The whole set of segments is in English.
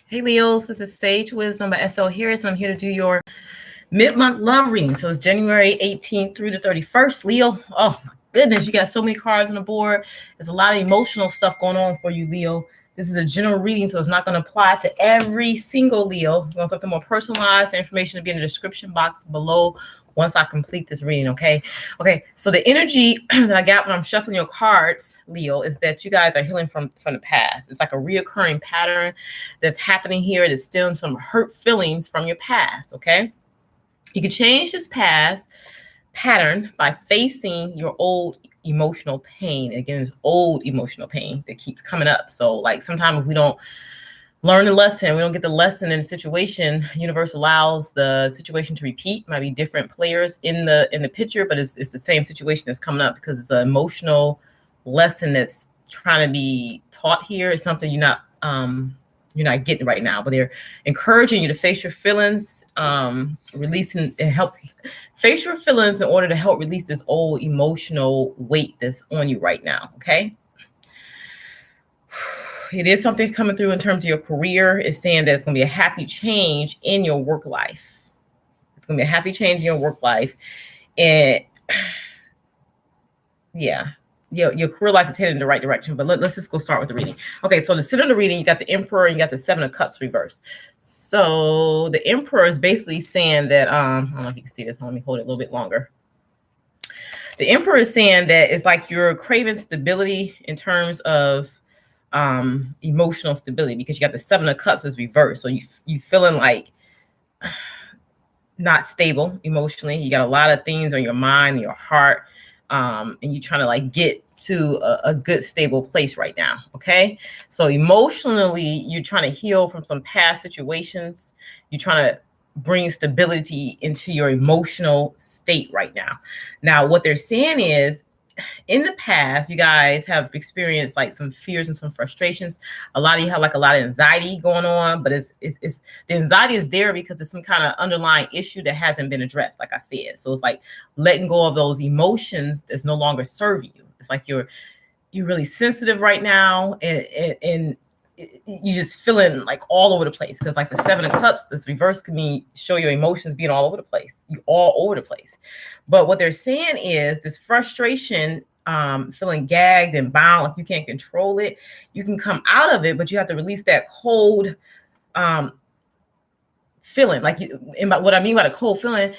Hey Leos, this is Sage Wisdom by SL Harris, and I'm here to do your mid-month love reading. So it's January 18th through the 31st. Leo, oh my goodness, you got so many cards on the board. There's a lot of emotional stuff going on for you, Leo. This is a general reading, so it's not going to apply to every single Leo. We're going to something more personalized. The information will be in the description box below once I complete this reading, okay? Okay, so the energy that I got when I'm shuffling your cards, Leo, is that you guys are healing from the past. It's like a reoccurring pattern that's happening here that stems from hurt feelings from your past, okay? You can change this past pattern by facing your old emotional pain. Again, it's old emotional pain that keeps coming up. So like sometimes if we don't learn the lesson, we don't get the lesson in the situation, universe allows the situation to repeat. Might be different players in the picture, but it's the same situation that's coming up because it's an emotional lesson that's trying to be taught here. It's something you're not getting right now, but they're encouraging you to face your feelings, releasing and help face your feelings in order to help release this old emotional weight that's on you right now. Okay. It is something coming through in terms of your career. It's saying that it's going to be a happy change in your work life. It's going to be a happy change in your work life. And yeah, your career life is headed in the right direction. But let's just go start with the reading. Okay, so the center of the reading, you got the Emperor and you got the Seven of Cups reversed. So the Emperor is basically saying that, I don't know if you can see this. Let me hold it a little bit longer. The Emperor is saying that it's like you're craving stability in terms of emotional stability, because you got the Seven of Cups is reversed. So you feeling like not stable emotionally. You got a lot of things on your mind, your heart, and you're trying to like get to a good stable place right now. Okay, so emotionally you're trying to heal from some past situations. You're trying to bring stability into your emotional state right now. Now what they're saying is, in the past, you guys have experienced like some fears and some frustrations. A lot of you have like a lot of anxiety going on, but it's the anxiety is there because it's some kind of underlying issue that hasn't been addressed, like I said. So it's like letting go of those emotions that's no longer serving you. It's like you're really sensitive right now, and you just feeling like all over the place, because like the Seven of Cups, this reverse can mean show your emotions being all over the place. You all over the place. But what they're saying is this frustration, feeling gagged and bound, like you can't control it. You can come out of it, but you have to release that cold feeling. Like and what I mean by the cold feeling,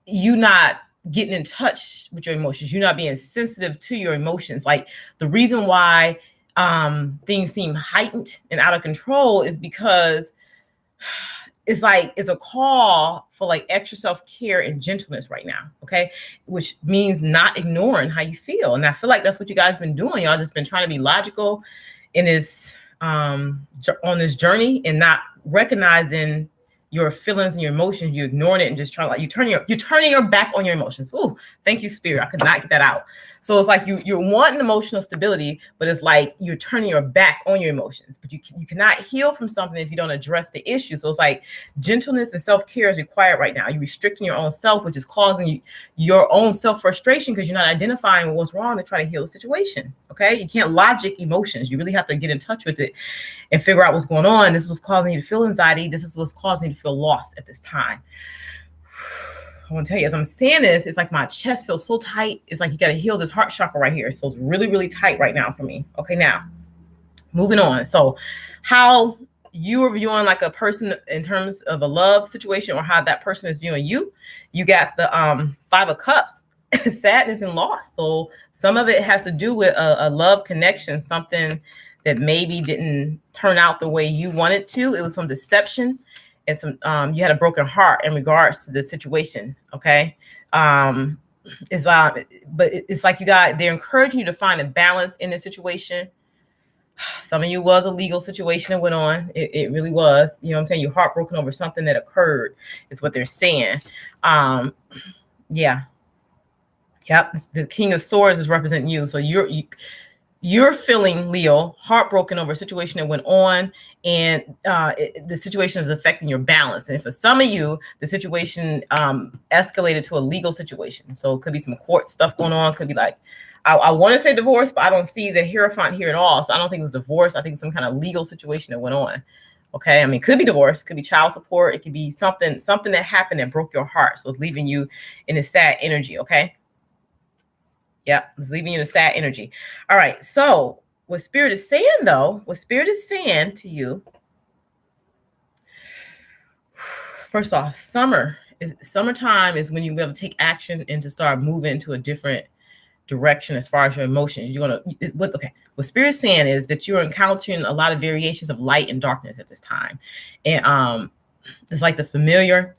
you not getting in touch with your emotions. You're not being sensitive to your emotions. Like the reason why things seem heightened and out of control is because it's like it's a call for like extra self-care and gentleness right now. Okay, which means not ignoring how you feel. And I feel like that's what you guys been doing. Y'all just been trying to be logical in this on this journey and not recognizing your feelings and your emotions. You're ignoring it and just trying, like you're turning your back on your emotions. Ooh, thank you, Spirit. I could not get that out. So it's like you're wanting emotional stability, but it's like you're turning your back on your emotions. But you cannot heal from something if you don't address the issue. So it's like gentleness and self-care is required right now. You're restricting your own self, which is causing you your own self-frustration because you're not identifying what's wrong to try to heal the situation. Okay, you can't logic emotions. You really have to get in touch with it and figure out what's going on. This is what's causing you to feel anxiety. This is what's causing you to feel lost at this time. I want to tell you, as I'm saying this, it's like my chest feels so tight. It's like you got to heal this heart chakra right here. It feels really, really tight right now for me. Okay, now moving on. So how you are viewing like a person in terms of a love situation, or how that person is viewing you. You got the Five of Cups, sadness and loss. So some of it has to do with a love connection, something that maybe didn't turn out the way you wanted to. It was some deception and some you had a broken heart in regards to the situation. Okay, but it's like they're encouraging you to find a balance in the situation. Some of you was a legal situation that went on. It really was. You know what I'm saying? You're heartbroken over something that occurred. It's what they're saying. Yeah. Yep. The King of Swords is representing you. So you're feeling, Leo, heartbroken over a situation that went on, and the situation is affecting your balance. And for some of you, the situation escalated to a legal situation. So it could be some court stuff going on. Could be like I want to say divorce, but I don't see the Hierophant here at all. So I don't think it was divorce. I think it's some kind of legal situation that went on. Okay. I mean, it could be divorce, could be child support. It could be something that happened that broke your heart. So it's leaving you in a sad energy. Okay. Yeah. It's leaving you in a sad energy. All right. So what Spirit is saying though, what Spirit is saying to you, first off, summertime is when you be able to take action and to start moving into a different direction as far as your emotions. What Spirit's saying is that you're encountering a lot of variations of light and darkness at this time. And it's like the familiar,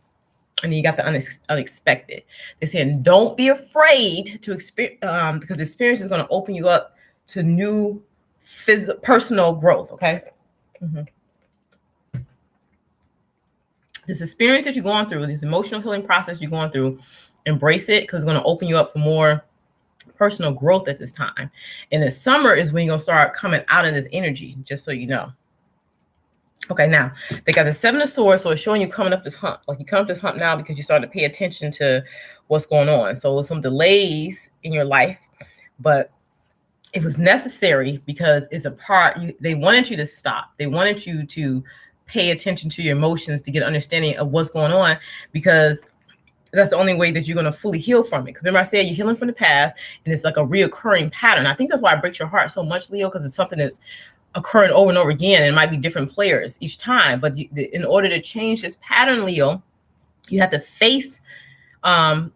and then you got the unexpected. They're saying don't be afraid to experience, because the experience is going to open you up to new personal growth. Okay. This experience that you're going through, this emotional healing process you're going through, embrace it, because it's going to open you up for more personal growth at this time. And the summer is when you're going to start coming out of this energy, just so you know. Okay, now they got the 7 of Swords, so it's showing you coming up this hump. Like you come up this hump now because you're starting to pay attention to what's going on. So some delays in your life, but it was necessary because it's a part. They wanted you to stop. They wanted you to pay attention to your emotions to get an understanding of what's going on, because that's the only way that you're going to fully heal from it. Because remember I said you're healing from the past, and it's like a reoccurring pattern. I think that's why it breaks your heart so much, Leo, because it's something that's occurring over and over again, and it might be different players each time. But in order to change this pattern, Leo, you have to face the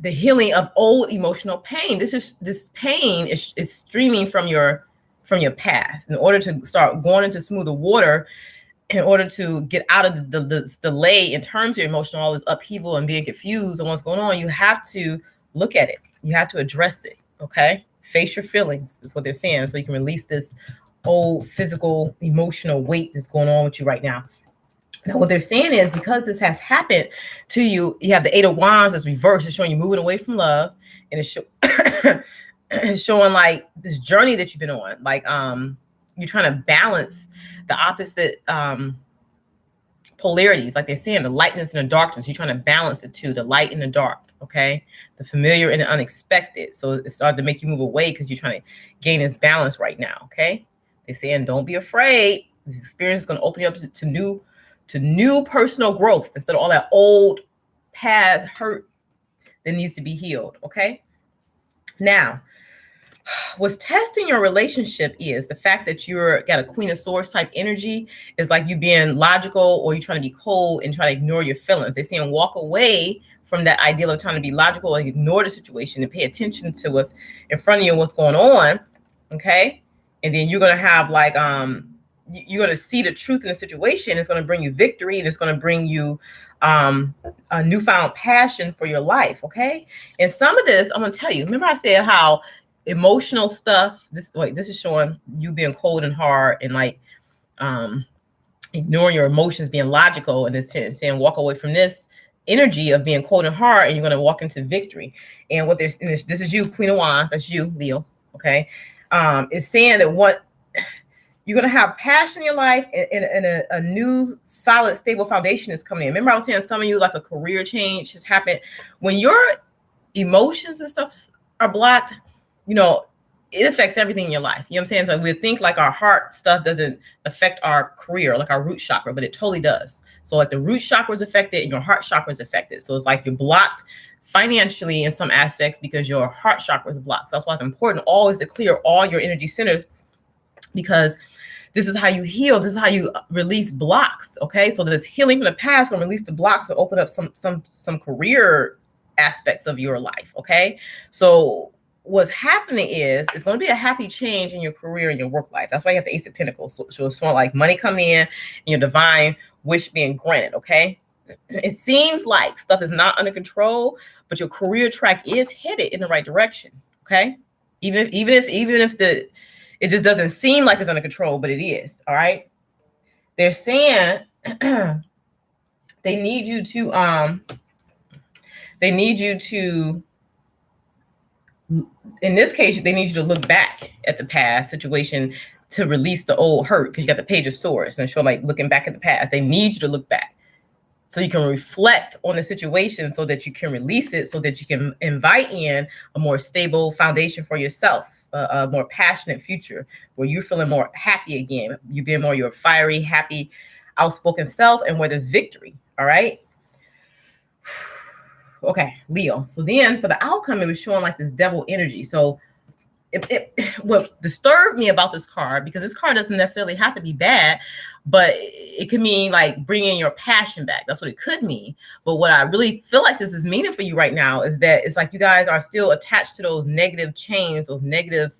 healing of old emotional pain. This pain is streaming from your past. In order to start going into smoother water, in order to get out of the delay in terms of your emotional, all this upheaval and being confused on what's going on, you have to look at it. You have to address it. Okay. Face your feelings is what they're saying. So you can release this old physical, emotional weight that's going on with you right now. Now, what they're saying is because this has happened to you, you have the 8 of Wands that's reversed. It's showing you moving away from love. And it's showing like this journey that you've been on. Like, you're trying to balance the opposite polarities. Like they're saying, the lightness and the darkness. You're trying to balance the two, the light and the dark. Okay. The familiar and the unexpected. So it started to make you move away because you're trying to gain this balance right now. Okay. They're saying, don't be afraid. This experience is going to open you up to new personal growth instead of all that old past hurt that needs to be healed. Okay. Now, what's testing your relationship is the fact that you're got a Queen of Swords type energy. Is like you being logical, or you're trying to be cold and try to ignore your feelings. They're saying walk away from that ideal of trying to be logical and ignore the situation and pay attention to what's in front of you and what's going on. Okay. And then you're going to have like, you're going to see the truth in the situation. It's going to bring you victory, and it's going to bring you a newfound passion for your life. Okay. And some of this, I'm going to tell you, remember I said how emotional stuff, this is showing you being cold and hard and like ignoring your emotions, being logical, and it's saying walk away from this energy of being cold and hard, and you're going to walk into victory. And what this is you, Queen of Wands, that's you, Leo. Okay. It's saying that what you're going to have passion in your life, and a new solid stable foundation is coming in. Remember I was saying some of you like a career change has happened. When your emotions and stuff are blocked, you know, it affects everything in your life. You know what I'm saying? So we think like our heart stuff doesn't affect our career, like our root chakra, but it totally does. So like the root chakra is affected and your heart chakra is affected. So it's like you're blocked financially in some aspects because your heart chakra is blocked. So that's why it's important always to clear all your energy centers, because this is how you heal. This is how you release blocks. Okay. So this healing from the past will release the blocks to open up some career aspects of your life. Okay. So what's happening is it's going to be a happy change in your career and your work life. That's why you have the Ace of Pentacles. So it's sort of like money coming in and your divine wish being granted. Okay. It seems like stuff is not under control, but your career track is headed in the right direction. Okay. Even if it just doesn't seem like it's under control, but it is. All right. They're saying they need you to, in this case, they need you to look back at the past situation to release the old hurt, because you got the Page of Swords and show like looking back at the past. They need you to look back So you can reflect on the situation so that you can release it, so that you can invite in a more stable foundation for yourself, a more passionate future where you're feeling more happy again. You being more your fiery, happy, outspoken self, and where there's victory. All right. Okay, Leo. So then for the outcome, it was showing like this devil energy. So what disturbed me about this card, because this card doesn't necessarily have to be bad, but it could mean like bringing your passion back. That's what it could mean. But what I really feel like this is meaning for you right now is that it's like you guys are still attached to those negative chains, those negative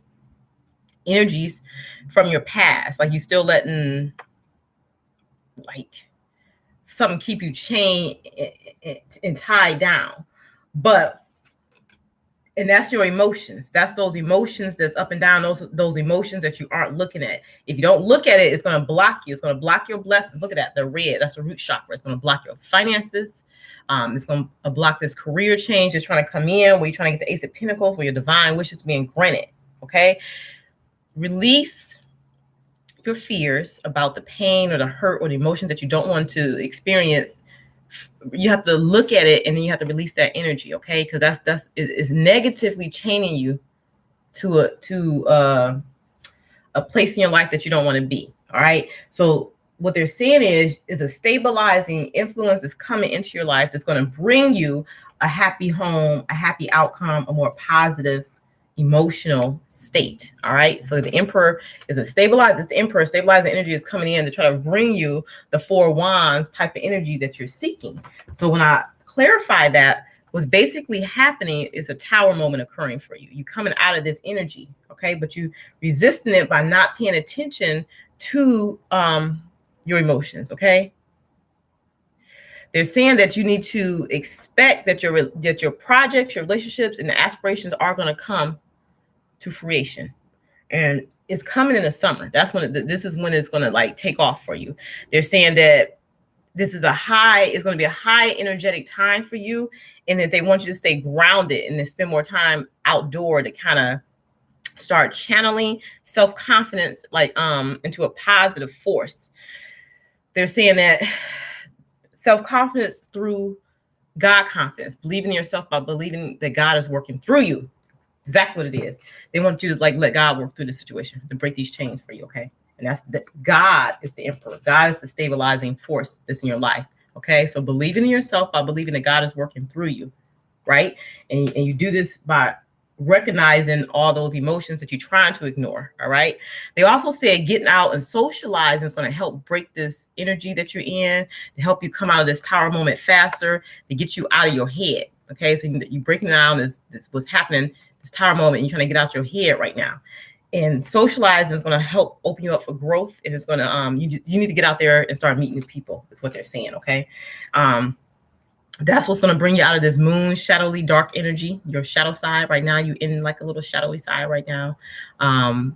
energies from your past. Like you still letting like something keep you chained and tied down. And that's your emotions. That's those emotions that's up and down, those emotions that you aren't looking at. If you don't look at it, it's going to block you. It's going to block your blessings. Look at that, the red, that's the root chakra. It's going to block your finances. It's going to block this career change that's trying to come in, where you're trying to get the Ace of Pentacles, where your divine wish is being granted, okay? Release your fears about the pain or the hurt or the emotions that you don't want to experience. You have to look at it, and then you have to release that energy, okay? Because that's is negatively chaining you to a place in your life that you don't want to be. All right. So what they're saying is a stabilizing influence is coming into your life that's going to bring you a happy home, a happy outcome, a more positive emotional state. All right. So the Emperor is a stabilized. This Emperor stabilizing energy is coming in to try to bring you the Four Wands type of energy that you're seeking. So when I clarify that, what's basically happening is a tower moment occurring for you. You coming out of this energy, okay, but you resisting it by not paying attention to your emotions, okay. They're saying that you need to expect that your projects, your relationships, and the aspirations are going to come to fruition, and it's coming in the summer. That's when this is when it's going to like take off for you. They're saying that this is it's going to be a high energetic time for you, and that they want you to stay grounded and then spend more time outdoor to kind of start channeling self-confidence like into a positive force. They're saying that self-confidence through God confidence, believing in yourself by believing that God is working through you. Exactly what it is. They want you to like let God work through the situation to break these chains for you, okay? And that's that. God is the Emperor. God is the stabilizing force that's in your life, okay? So believing in yourself by believing that God is working through you, right? And you do this by recognizing all those emotions that you're trying to ignore. All right. They also said getting out and socializing is going to help break this energy that you're in, to help you come out of this tower moment faster, to get you out of your head. Okay. So you breaking down this what's happening, this tower moment, and you're trying to get out your head right now. And socializing is going to help open you up for growth. And it's going to, you need to get out there and start meeting new people. Is what they're saying. Okay. That's what's going to bring you out of this moon shadowy dark energy, your shadow side. Right now you're in like a little shadowy side right now,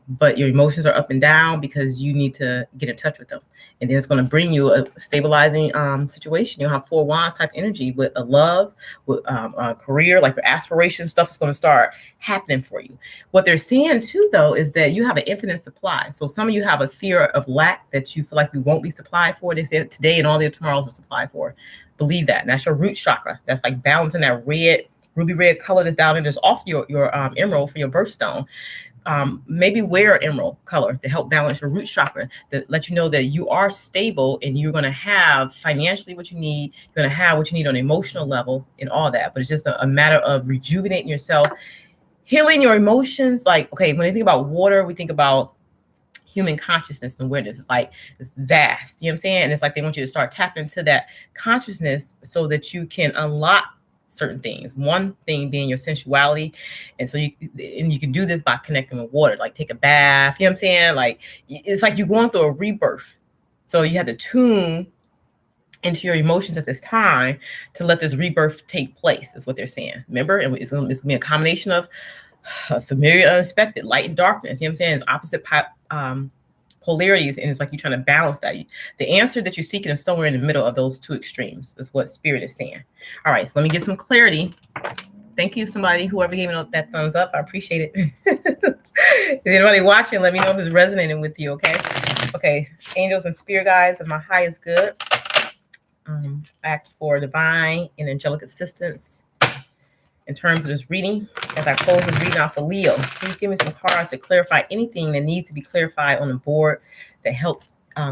but your emotions are up and down because you need to get in touch with them. And then it's going to bring you a stabilizing situation. You'll have Four Wands type energy with a love, with a career, like your aspiration stuff is going to start happening for you. What they're saying too, though, is that you have an infinite supply. So some of you have a fear of lack that you feel like you won't be supplied for. They said today and all their tomorrows are supplied for. Believe that. And that's your root chakra. That's like balancing that red, ruby red color that's down there. There's also your emerald for your birthstone. Maybe wear emerald color to help balance your root chakra, to let you know that you are stable and you're going to have financially what you need. You're going to have what you need on an emotional level and all that. But it's just a matter of rejuvenating yourself, healing your emotions. Like, okay, when you think about water, we think about human consciousness and awareness. It's like, it's vast, you know what I'm saying? And it's like they want you to start tapping into that consciousness so that you can unlock certain things. One thing being your sensuality. And so you can do this by connecting with water, like take a bath, you know what I'm saying? Like, it's like you're going through a rebirth. So you have to tune into your emotions at this time to let this rebirth take place, is what they're saying. Remember, and it's going to be a combination of familiar, unexpected, light and darkness. You know what I'm saying? It's opposite polarities, and it's like you're trying to balance that. The answer that you're seeking is somewhere in the middle of those two extremes, is what Spirit is saying. All right, so let me get some clarity. Thank you, somebody, whoever gave me that thumbs up. I appreciate it. If anybody watching, let me know if it's resonating with you, okay? Okay, angels and spirit guides of my highest good. ask for divine and angelic assistance in terms of this reading. As I close this reading off for Leo, please give me some cards to clarify anything that needs to be clarified on the board that help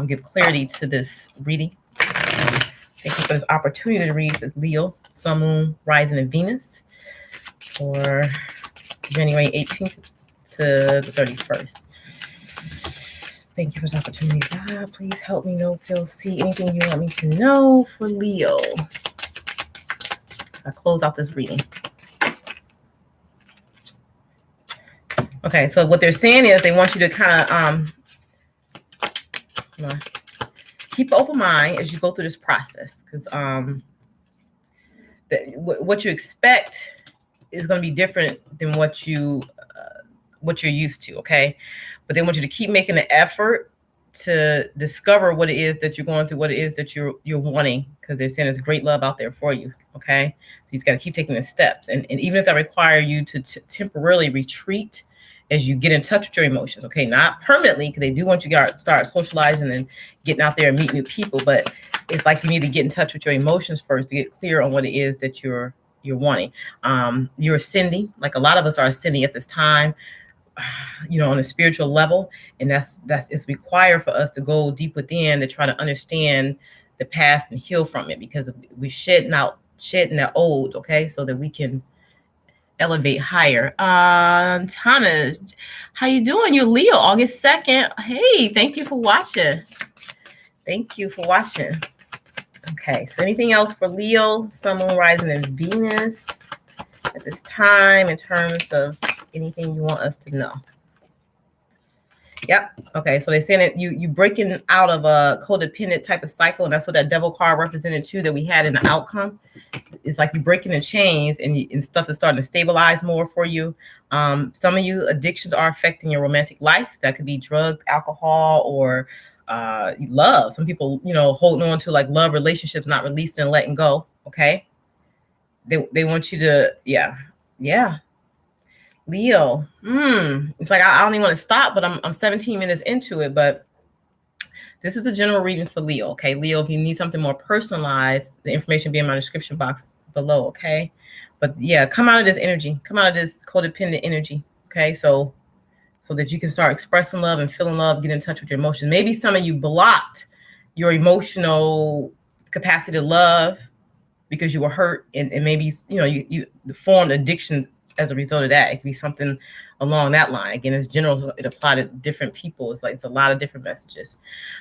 give clarity to this reading. Thank you for this opportunity to read this Leo, Sun, Moon, Rising, and Venus for January 18th to the 31st. Thank you for this opportunity. God, please help me know, feel, see anything you want me to know for Leo. I close out this reading. Okay, so what they're saying is they want you to kind of keep an open mind as you go through this process, because what you expect is going to be different than what you're used to. Okay, but they want you to keep making the effort to discover what it is that you're going through, what it is that you're wanting, because they're saying there's great love out there for you. Okay, so you just got to keep taking the steps, and even if that require you to temporarily retreat as you get in touch with your emotions. Okay, not permanently, because they do want you to start socializing and getting out there and meet new people, but it's like you need to get in touch with your emotions first to get clear on what it is that you're wanting. You're ascending, like a lot of us are ascending at this time, on a spiritual level, and that's it's required for us to go deep within to try to understand the past and heal from it, because we shedding that old, okay, so that we can elevate higher. Thomas, how you doing? You're Leo, August 2nd. Hey, thank you for watching. Okay, so anything else for Leo, Sun, Moon, Rising, and Venus at this time in terms of anything you want us to know? Yep. Okay, so they're saying that you breaking out of a codependent type of cycle, and that's what that devil card represented too, that we had in the outcome. It's like you're breaking the chains, and stuff is starting to stabilize more for you. Some of you, addictions are affecting your romantic life. That could be drugs, alcohol, or love. Some people, holding on to like love relationships, not releasing and letting go. Okay. They want you to, yeah. Leo, it's like I don't even want to stop, but I'm 17 minutes into it. But this is a general reading for Leo. Okay, Leo, if you need something more personalized, the information will be in my description box below. Okay, but yeah, come out of this energy, come out of this codependent energy. Okay, so that you can start expressing love and feeling love, get in touch with your emotions. Maybe some of you blocked your emotional capacity to love because you were hurt, and maybe you formed addictions as a result of that. It could be something along that line. Again, it's general, it applies to different people. It's a lot of different messages,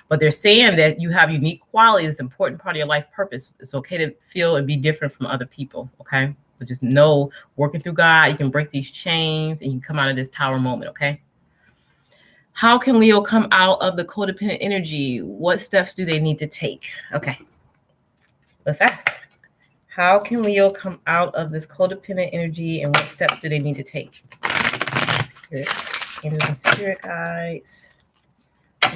but they're saying that you have unique qualities. It's an important part of your life purpose. It's okay to feel and be different from other people. Okay, but just know, working through God, you can break these chains and you can come out of this tower moment. Okay, how can Leo come out of the codependent energy? What steps do they need to take? Okay, let's ask. How can Leo come out of this codependent energy, and what steps do they need to take? Spirit, energy, spirit guides.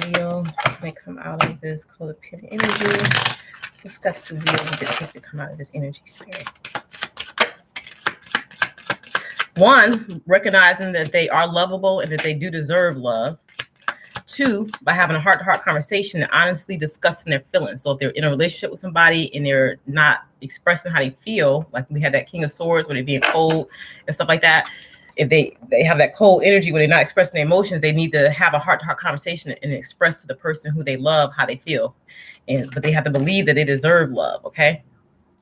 Leo, they come out of this codependent energy. What steps do Leo need to take to come out of this energy, spirit? One, recognizing that they are lovable and that they do deserve love. Two, by having a heart-to-heart conversation and honestly discussing their feelings. So if they're in a relationship with somebody and they're not expressing how they feel, like we had that King of Swords where they're being cold and stuff like that, if they have that cold energy where they're not expressing their emotions, they need to have a heart-to-heart conversation and express to the person who they love how they feel. But they have to believe that they deserve love, okay?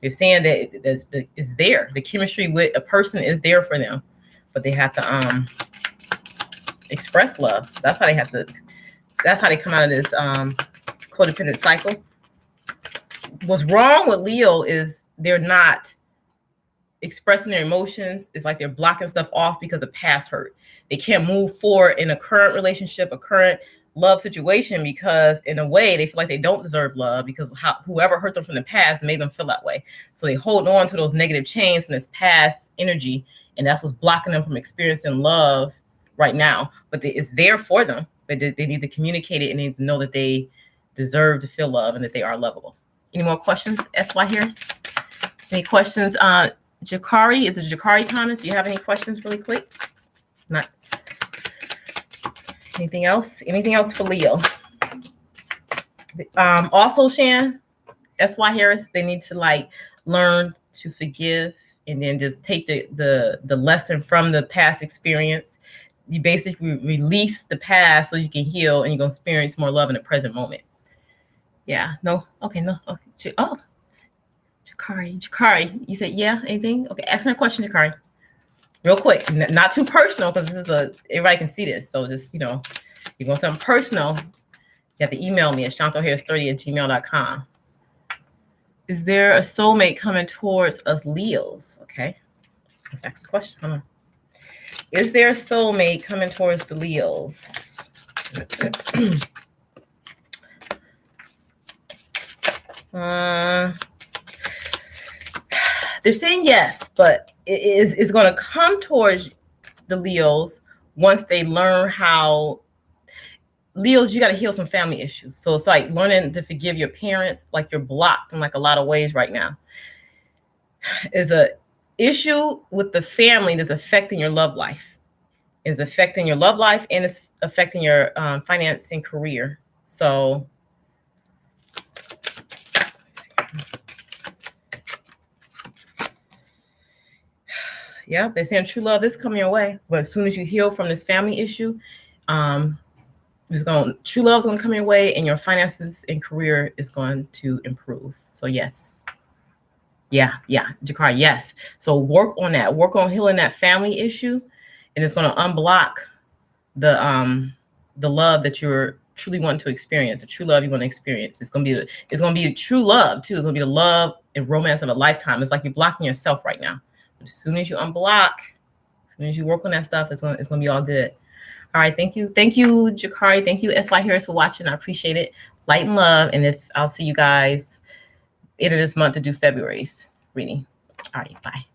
They're saying that it's there. The chemistry with a person is there for them, but they have to express love. That's how they come out of this codependent cycle. What's wrong with Leo is they're not expressing their emotions. It's like they're blocking stuff off because of past hurt. They can't move forward in a current relationship, a current love situation, because in a way they feel like they don't deserve love because whoever hurt them from the past made them feel that way. So they hold on to those negative chains from this past energy, and that's what's blocking them from experiencing love right now. But it's there for them. But they need to communicate it and need to know that they deserve to feel love and that they are lovable. Any more questions, S.Y. Harris? Any questions? Jakari, is it Jakari Thomas? Do you have any questions really quick? Not. Anything else? Anything else for Leo? Also, Shan, S.Y. Harris, they need to like learn to forgive and then just take the lesson from the past experience. You basically release the past so you can heal and you're going to experience more love in the present moment. Yeah, no, okay, no, okay. Oh, Jakari, you said yeah, anything? Okay, ask me a question, Jakari. Real quick, not too personal because this is everybody can see this. So just, you know, you want something personal, you have to email me at shonlharris30@gmail.com. Is there a soulmate coming towards us Leos? Okay, let's ask the question. Hold on. Is there a soulmate coming towards the Leos? They're saying yes, but it's going to come towards the Leos once they learn how. Leos, you got to heal some family issues. So it's like learning to forgive your parents. Like you're blocked in like a lot of ways right now. Is a issue with the family that's affecting your love life. Is affecting your love life and it's affecting your finance and career. So yeah, they're saying true love is coming your way, but as soon as you heal from this family issue, true love is going to come your way, and your finances and career is going to improve. So yes, yeah, Jakar, yes. So work on that. Work on healing that family issue, and it's going to unblock the love that you're truly wanting to experience. The true love you want to experience. It's going to be the true love too. It's going to be the love and romance of a lifetime. It's like you're blocking yourself right now. As soon as you unblock, as soon as you work on that stuff, it's gonna be all good. All right, thank you, Jakari, thank you, S.Y. Harris, for watching. I appreciate it. Light and love, and I'll see you guys end of this month to do February's reading. All right, bye.